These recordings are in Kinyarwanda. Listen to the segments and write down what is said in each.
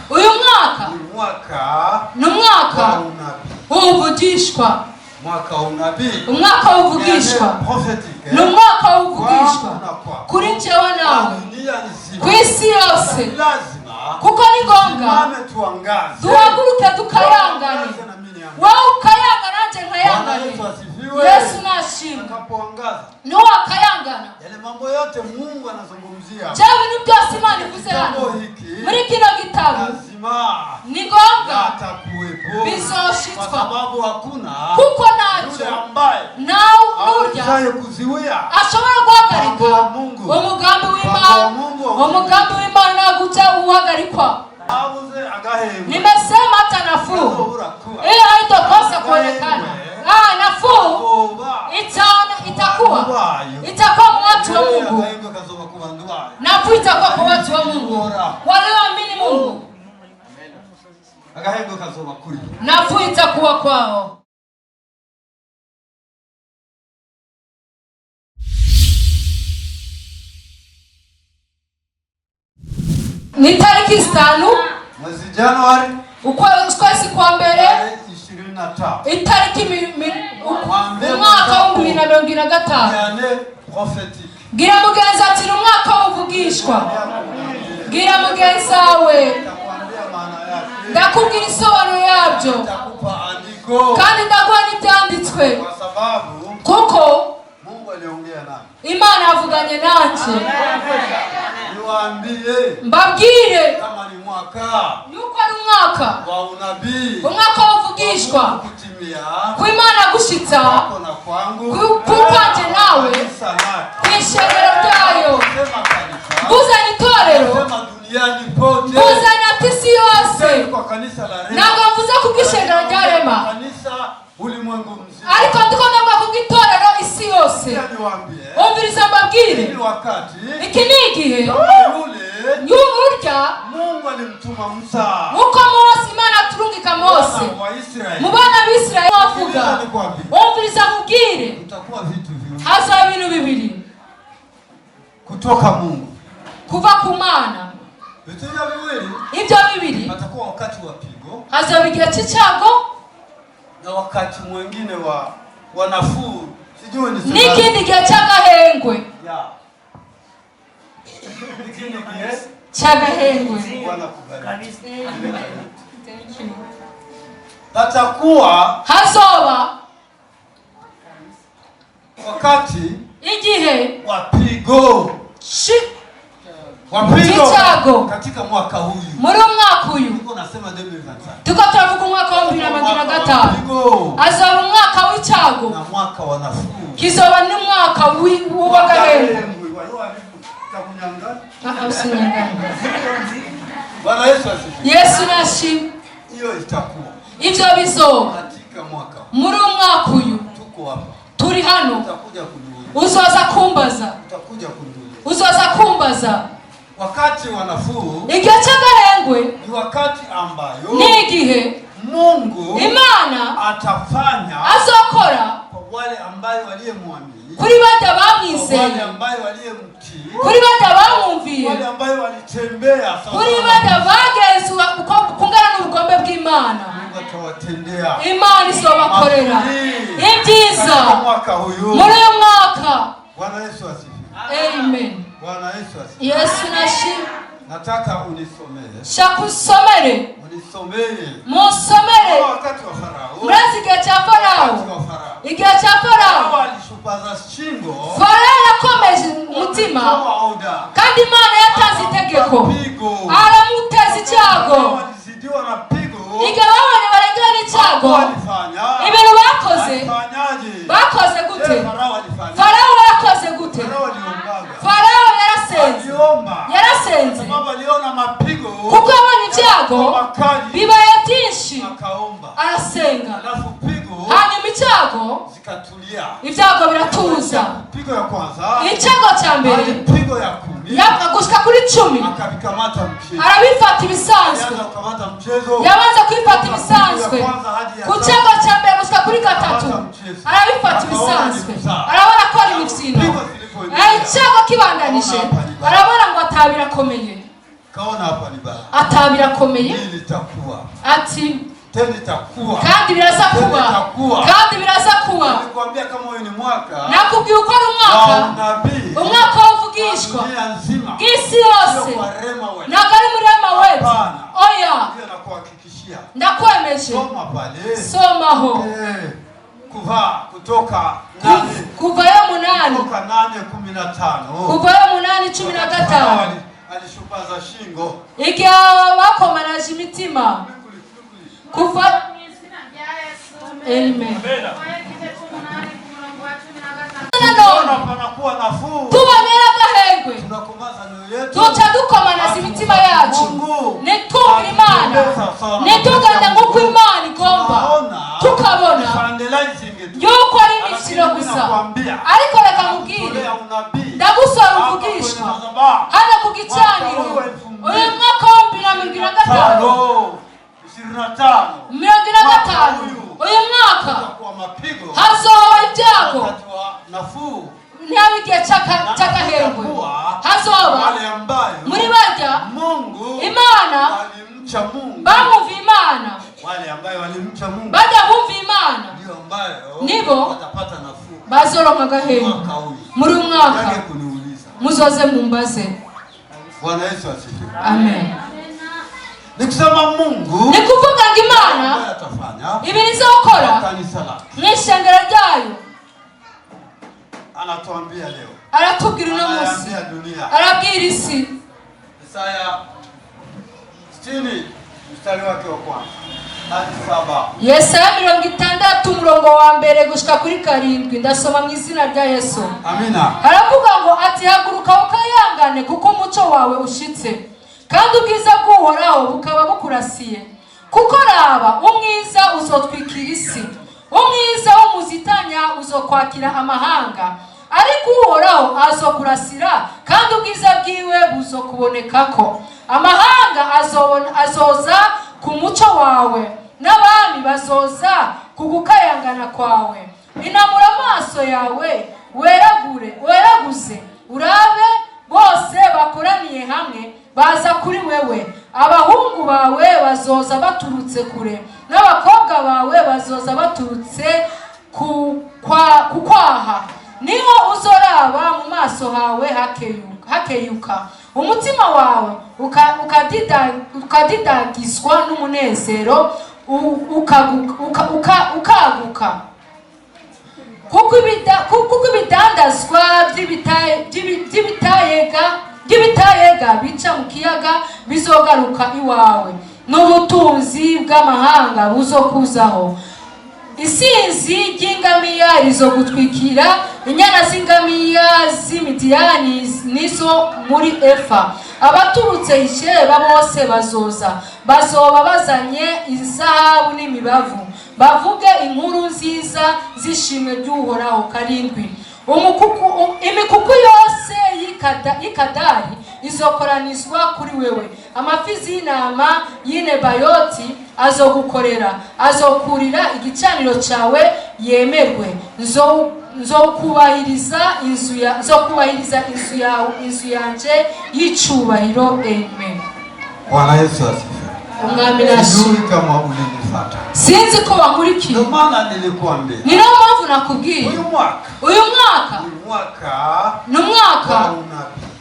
uyu mwaka numwaka w'ubuvugishwa umwaka w'ubuvugishwa numwaka w'ubuvugishwa kuri njyewe nawe ku isi yose kuko ni ngombwa duhaguruke tukayangane wowe ukayangana nanjye nkayangane Yesu nashimwe niwe akayangana yale mambo yote Mungu anazungumzia jawe bintu byose Imana ivuze hano muri kino gitabo ni ngombwa atakuwepo bizoshitwa kwa sababu hakuna kuko nacho nawe urya kuziwia ashobora guhagarika umugambi w'Imana naguca uhagarikwa nimesema hata nafuu ili haitokosa kuonekana nafuu itakuwa watu wa Mungu nafuu itakuwa kwa watu wa Mungu walioamini Mungu nafuu itakuwa kwao. Ni tariki 5 mwezi Januari ukwezi kwa mbere 25 itariki umwaka wa 2025 gira mugenzi ati umwaka w'ubuvugishwa gira mugenzi wawe ndakubwira isobanuro yabyo kandi ndaguha n'ibyanditswe kuko Mungu aliongea nami Imana yavuganye nanjye mbabwire kama ni mwaka yuko ari umwaka wa unabii umwaka w'ubuvugishwa ku Imana gushitsa kukwanje nawe kwishengero ryayo buzana itorero buzana isi yose ntabwo mvuze kubw'ishengero rya Rema ariko ndiko ndavuga kubw'itorero isi yose umviriza mbabwire iki ni igihe urya Mungu alimtuma Musa uko Mose Imana aturungika Mose mu bana b'Israeli bavuga umviriza mubwire utakuwa vitu viwili hasa ibintu bibiri kutoka Mungu kuva ku Mana ibyo bibiri atakuwa wakati wa pigo hasa bigihe cy'icyago na wakati mwingine wa nafuu sijui ni n'ikindi gihe cy'agahengwe cy'agahengwe patakuwa hazoba wakati igihe wapigo katika mwaka huyu muri umwaka uyu niko nasema 2025 tuko turavuga umwaka wa 2025 azoba umwaka w'icyago na mwaka wa nafuu kizoba n'umwaka w'ubagahengwe Bwana Yesu asifiwe. Yesu nashimwe. Hiyo itakuwa ibyo bizoba katika mwaka muri umwaka uyu tuko hapa turi hano utakuja kuniuliza uzoza kumbaza wakati wa nafuu igihe cy'agahengwe ni wakati ambayo ni igihe Mungu Imana atafanya azokora kwa wale ambao waliyemwamini kuri bada bamwizeye wale ambao waliyemtii kuri bada bamwumviye wale ambao walitembea kuri bada bagezwa kungana n'ubugombe bw'Imana Mungu atawatendea Imana izobakorera ibyiza mwaka huyu muri uyu mwaka. Bwana Yesu asifiwe. Amen. Bwana Yesu asifiwe. Yesu nashimwe. Nataka unisomee. Shakusomere. Musomere. Wakati wa Farao. Mrazi igihe cya Farao. Igihe cya Farao. Alishupaza shingo. Farao yakomeje umutima. Kandi Imana yatanze itegeko. Aramuteza icyago. Walizidiwa na pigo. Igihe babonye barengewe n'icyago. Ibintu bakoze gute? Farao yakoze gute? Farao yarasenze. Kuko abonye icyago bibaye byinshi arasenga. Hanyuma icyago ibyago biratuza. Icyago cya mbere yakagushika kuri 10 arabifata ibisanzwe. Yabanza kwifata ibisanzwe ku cyago cya mbere gushika kuri 3 arabifata ibisanzwe. Arabona ko ari imitsino icyago kibandanije arabona ngo atabira komeye. kaona hapa ni baya. Atabirakomeye. Hili litakuwa. Ati tena itakuwa. Kandi biraza kuba. Kandi biraza kuba. Nilikwambia kama wewe ni mwaka. Nakubwiye uko ari umwaka. Umwaka wovugishwa. Gisi yose. Nagari murema wetu. Oya. Ndio nakuhakikishia. Ndakwemeje. Soma pale. Somaho. Kutoka kuva yo 8. Kutoka 8:15. Kuva yo 8:15. Alishupaza shingo. Igihe bakomanaje imitima. Kuva Amen. Tubonera agahengwe. Tuca dukomanaza imitima yacu. Nitumvira Imana. Nitugenda nk'uko Imana igomba. Tukabona yuko ari imikino gusa. Ariko reka nkubwire, ndagusaba uvugishwa hano ku gicaniro uyu mwaka wa 2025 uyu mwaka hazoba ibyago ntihabigiye cy'agahengwe. Hazoba muri barya Imana bamumva Imana, bajya bumva Imana nibo bazoronka agahengwe. Muri umwaka muzoze mumbaze. Bwana Yesu asifiwe. Amen. Nikisema Mungu ni kuvuga ngo Imana ibi nizokora mw'ishengero ryayo. Anatuambia leo, aratubwira uno munsi, arabwira isi. Isaya 60 mstari wake wa kwanza hadi 7. Yesaya 60 umurongo wa mbere gushika kuri 7. Ndasoma mu izina rya Yesu. Amina. Aravuga ngo ati haguruka ukayangane kuko umuco wawe ushitse kandi ubwiza bw'Uhoraho bukaba bukurasiye. Kuko raba umwiza uzotwikira isi, umwiza w'umuzitanya uzokwakira amahanga, ariko Uhoraho azokurasira kandi ubwiza bwiwe buzokubonekako. Amahanga azoza ku muco wawe, n'abami bazoza kugukayangana kwawe. Inamura amaso yawe weraguze urabe bose bakoraniye hamwe baza kuri wewe. Abahungu bawe bazoza baturutse kure, n'abakobwa bawe bazoza baturutse kukwaha. Niho uzoraba mu maso hawe hakeyuka, umutima wawe ukadidagizwa n'umunezero ukaguka. Kuko ibidandazwa by'ibitayega bica mu kiyaga bizogaruka iwawe, n'ubutunzi bw'amahanga buzokuzaho. Isinzi ry'ingamiya rizogutwikira, inyana z'ingamiya z'Imidiyani nizo muri Efa. Abaturutse Isheba bose bazoba bazanye izahabu n'imibavu, bavuge inkuru nziza z'ishimwe ry'Uhoraho. 7. Imikuku yose y'Ikadari izokoranizwa kuri wewe. Amafizi y'intama y'Inebayoti azogukorera, azokurira igicaniro cyawe yemerwe. Nzokubahiriza inzu yanje y'icubahiro. Amen. Bwana Yesu asifiwe. Umwami nashimwe. Kama ulinifuata. Sinzi ko wankurikiye. Ndio maana nilikwambia. Ni ndio mpamvu nakubwiye. Uyu mwaka ni umwaka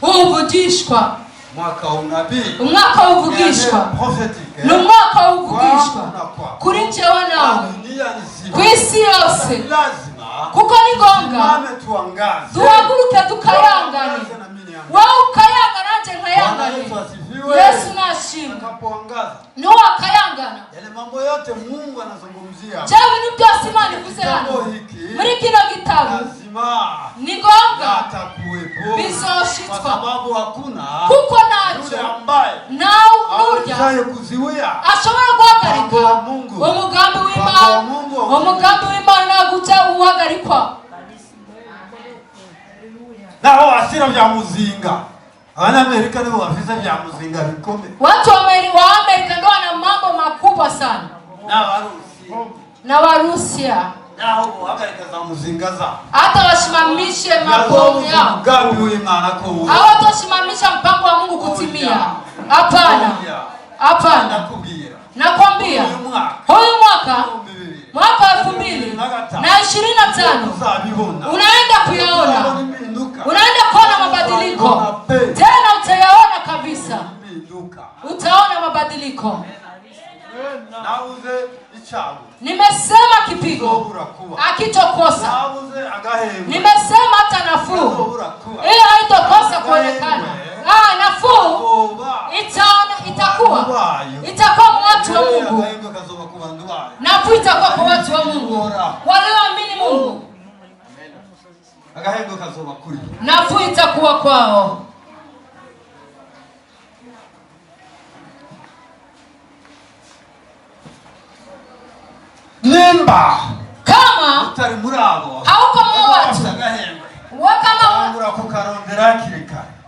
w'ubuvugishwa. Mwaka unabii. Umwaka w'ubuvugishwa. Ni umwaka w'ubuvugishwa kuri njyewe nawe, ku isi yose. Kuko ni ngombwa duhaguruke tukayangane. Wowe ukayangana nanjye nkayangane. Yesu nashimwe. Niwe akayangana. Yale mambo yote Mungu anazungumzia. Jawe ni byose Imana ivuze hano muri kino gitabo ni ngombwa bizoshitswa, kwa sababu hakuna kuko nacho nurya ashobora guhagarika umugambi w'Imana guca uhagarikwa. Naho asira vya muzinga, Abanyamerika nibo bafise vya muzinga bikomeye. Watu wa Amerika ndio wana mambo makubwa sana. Na Warusia hata wasimamishe mabomu yao, hawatasimamisha mpango wa Mungu kutimia. Hapana, hapana. Nakwambia huyu mwaka 2025 unaenda kuyaona, unaenda kuona mabadiliko tena, utayaona kabisa, utaona mabadiliko. Nimesema kipigo hakitokosa, nimesema hata nafuu hiyo haitokosa kuonekana. Nafuu itakuwa watu wa Mungu, nafuu itakuwa kwa watu wa Mungu walioamini Mungu, nafuu itakuwa kwao. Nimba kama utari muri abo hauko mu watu wakama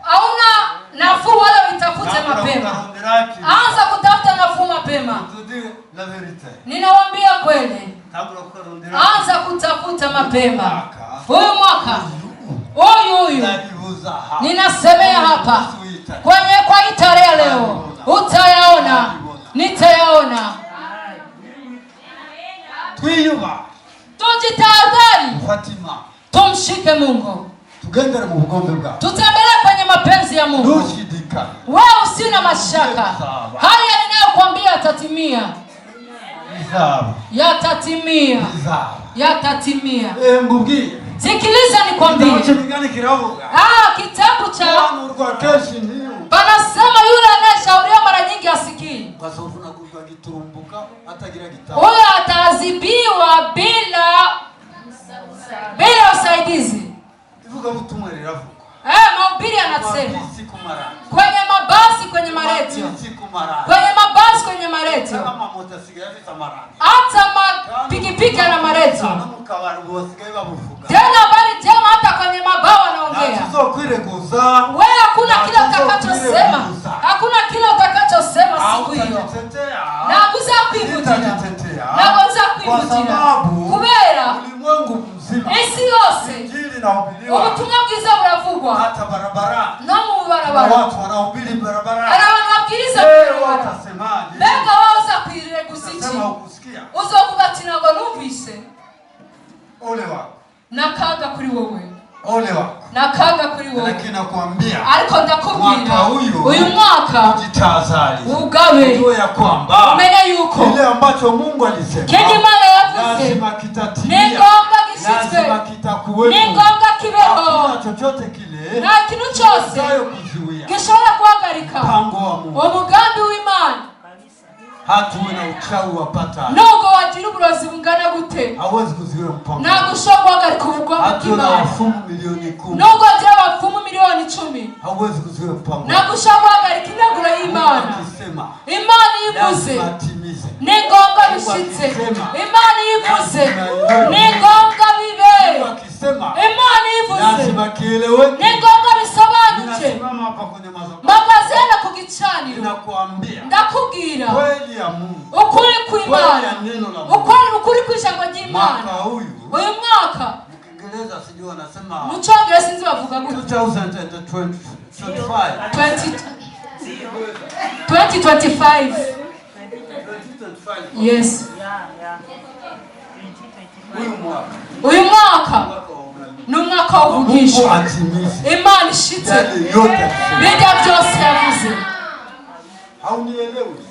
hauna nafuu wala uitafute mapema, anza kutafuta nafuu mapema. Ninawaambia kweli, anza kutafuta mapema. Huyu mwaka huyu ninasemea hapa kwa hii tarehe leo, utayaona, nitayaona. Tujitahadhari, tumshike Mungu, tutembele kwenye mapenzi ya Mungu. Wewe usina mashaka, haya ninayokuambia yatatimia, yatatimia, yatatimia. Sikiliza nikwambie, kitabu cha panasema yule anayeshauriwa mara nyingi asikii, huyo ataadhibiwa bila usaidizi. Mahubiri anasema kwenye mabasi, kwenye maredio, hata pikipiki na maredio, tena habari njema hata kwenye mabao wanaongea. Wewe hakuna kile utakachosema, hakuna kile utakachosema siku hiyo, na kuzakwivutira kubera isi yose ubutumwa bwiza buravugwa hata barabara, no mu barabara watu wanahubiri barabara, wanabwiriza barabara. Mbega waza kwirire gusiki uzovuga ati nago numvise, ole wako nakaga kuri wowe, ole wako nakaga kuri wowe. Lakini nakwambia, ariko ndakubwira uyu mwaka jitazari ugabe ya kwamba umenye yuko kile ambacho Mungu alisema kindi mara yavuze lazima kitatimia, lazima kitakuwepo, ni ngombwa kibeho. Chochote kile na kintu cyose gishobora guhagarika umugambi w'Imana, hatuwe na uchawi wapata nogo wagira uburozi bungana gute, hawezi kuziwe mpango ntabwo ushobora guhagarika umugambi w'Imana. Wafumu milioni 10 nogo wagira wafumu milioni 10, hawezi kuziwe mpango ntabwo ushobora guhagarika integuro y'Imana. Imana yivuze ni ngombwa bishitse, Imana yivuze ni ngombwa bibe, Imana yivuze ni ngombwa bisobanuke. Magazena ku gicaniro ndakubwira ukuri kw'Imana, ukuri kw'ijambo ry'Imana. Uyu mwaka mu Cyongereza sinzi bavuga gute, 2025. Yes. Uyu mwaka ni umwaka w'uvugisha Imana ishitse bijya byose yavuze.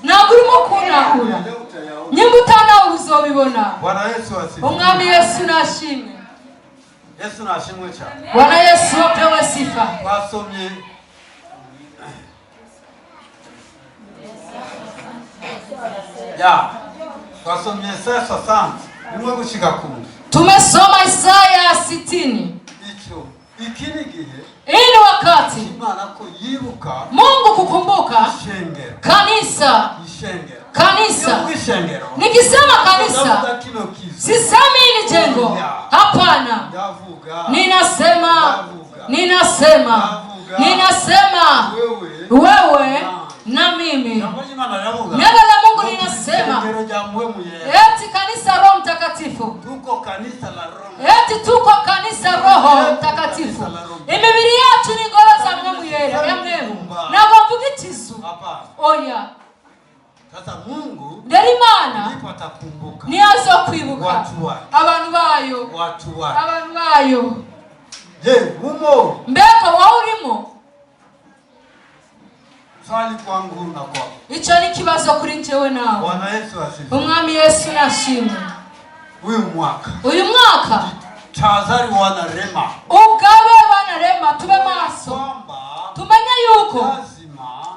Ntabwo urimo kunahura, nyimba utanawe uzobibona. Umwami Yesu nashimwe, Yesu nashimwe cyane. Bwana Yesu apewe sifa. Twasomye twasomye Isaya 60 nimwe gushika ku. Tumesoma Isaya 60. Ikini gihe ili wakati Imana ko yibuka Mungu kukumbuka kanisa. Nikisema kanisa sisemi ni jengo, hapana. Ninasema wewe na mimi. Neno la Mungu linasema eti kanisa Roho Mtakatifu mtakatifu. Tuko kanisa la Roho. Eti tuko kanisa Roho Mtakatifu. Imibiri yacu ni ngoro za Mwemu Yera. Ntabwo mvuga itizu. Oya. Sasa Mungu ndipo atakumbuka. Ni azokwibuka abantu bayo. Abantu bayo. Je, umo? Mbega waurimo? Swali kwangu na kwako. Ico ni kibazo kuri njewe nawe. Bwana Yesu asifiwe. Umwami Yesu nashimwe. Uyu mwaka tazari wana rema. Ugabe wana rema tube maso. Tumenye yuko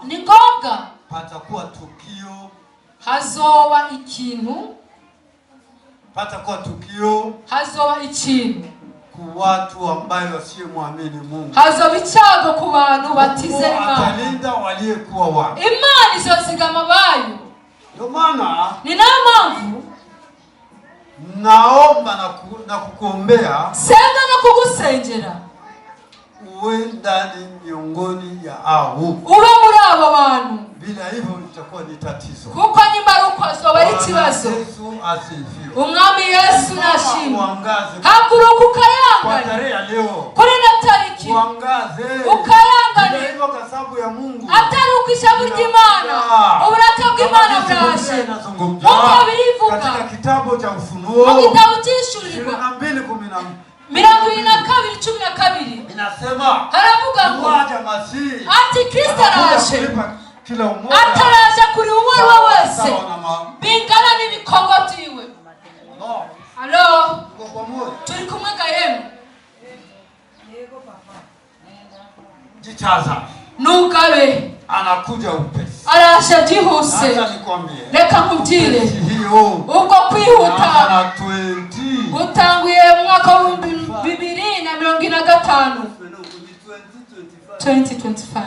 ni ngombwa patakuwa tukio, hazoba ikintu, patakuwa tukio, hazoba ikintu ku watu ambayo wasiomwamini Mungu, hazoba icyago ku bantu batize Imana. Atalinda waliyekuwa wao. Imana izozigama bayo. Ndio maana ni nayo mpamvu naomba na kukuombea, senga na kugusengera, uwe ndani miongoni ya hao, ube muri abo bantu. Bila hivyo itakuwa ni tatizo, kuko nyuma uko azoba ari kibazo. Yesu asifiwe. Umwami Yesu nashimwe. Uangaze haguruka ukayangane kwa tarehe ya leo, kuri na tariki uangaze ukayangane, hivyo kwa sababu ya Mungu, atari ukishabu ry'Imana, uburake bw'Imana buraje. Mungu bivuga katika kitabu cha Ufunuo, mu gitabo cy'Ishurirwa 22:12 inasema, haravuga ngo ati Kristo araje, ataraje kuri uwo wese bingana n'ibikorwa byiwe. Alo, turi kumwe gahemu. Yego papa. Jichaza. Nugabe. Anakuja upesi. Arasha jihuse. Acha nikwambie. Reka nkubwire. Ubwo kwihuta utanguye mwaka wa 2025. 2025.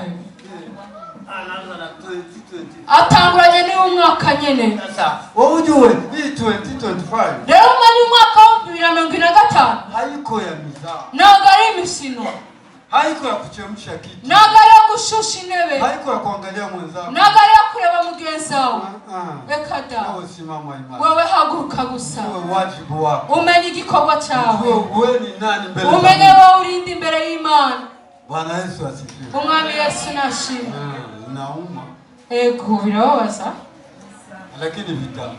Atanguranye ni umwaka nyene. Sasa wewe ujue hii 2025 leo mani mwaka wa 2025 haiko ya mizaa, nagari misino, haiko ya kuchemsha kitu, nagari ya gushusha intebe, haiko ya kuangalia mwenzako, nagari ya kureba mugenzi wawe. Ekada wewe simama imara, wewe haguruka gusa, wewe wajibu wako, umenye igikorwa cyawe, wewe ni nani mbele, umenye wewe urindi imbere y'Imana. Bwana Yesu asifiwe. Umwami Yesu nashimwe. Nauma ego birababaza, lakini vitamu,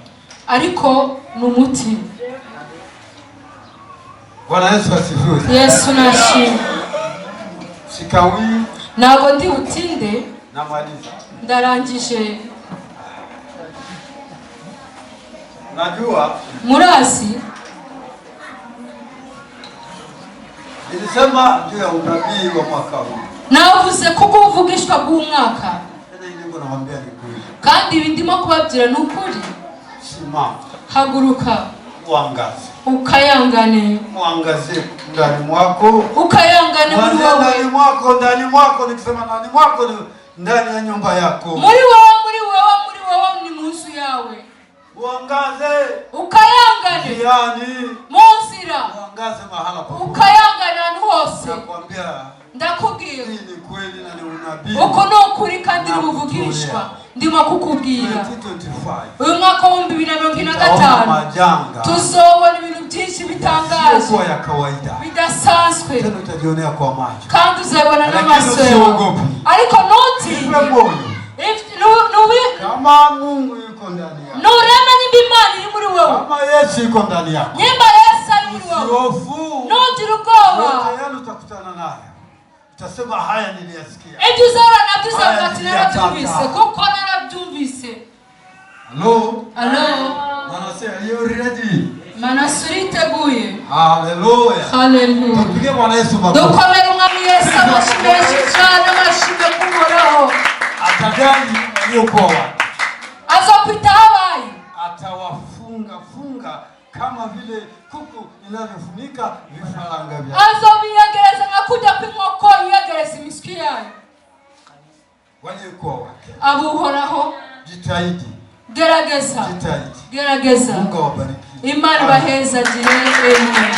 ariko numuti. Bwana Yesu asifiwe. Yesu nashimwe. Sikawi nago ndi utinde, namaliza, ndarangije. Najua murasi nilisema juu ya unabii wa mwaka huu, navuze ko kuvugishwa bw'umwaka, naambia ni kweli, kandi ibindimo kubabwira n'ukuri. Simama, haguruka, uangaze, ukayangane, muangaze ndani mwako, ukayangane muri wowe, ndani mwako, nikisema ndani mwako ni ndani ya nyumba yako, muri wowe ni munzu yawe. Uangaze, ukayangane yani monzira, uangaze mahala pa, ukayangane ahantu hose. nakwambia ndakubwira ni kweli na ni unabii, uko no kuri kandi rubuvugishwa. Ndimo kukubwira uyu mwaka wa 2025 tuzobona ibintu byinshi bitangaje, ya kawaida, bidasanzwe, tena utajionea kwa macho, kandi uzabona n'amaso yawe. Ariko noti kama Mungu yuko ndani yako, nurema n'Imana iri muri wowe, kama Yesu yuko ndani yako, nyimba Yesu ari muri wowe, ntugira ubwoba. Tayari utakutana naye, utasema haya niliyasikia, ibyo uzahora nabyo uzakati narabyumvise, kuko narabyumvise. Hello, manase, are you ready? Manase uriteguye? Hallelujah. Hallelujah. Tupige Bwana Yesu makofi. Dukomere Umwami Yesu amashimwe cyane, amashimwe kuhoraho. Atagani aliyokuwa watu, azokwita habaye, atawafunga kama vile kuku inavyofunika vifaranga vyake, azobiyegereza nka kujya kw'inkoko yiyegereza imiswi yayo. waliokuwa wake, abuhoraho, jitahidi, gerageza, jitahidi, gerageza. Mungu awabariki, Imana baheza jine. Amen.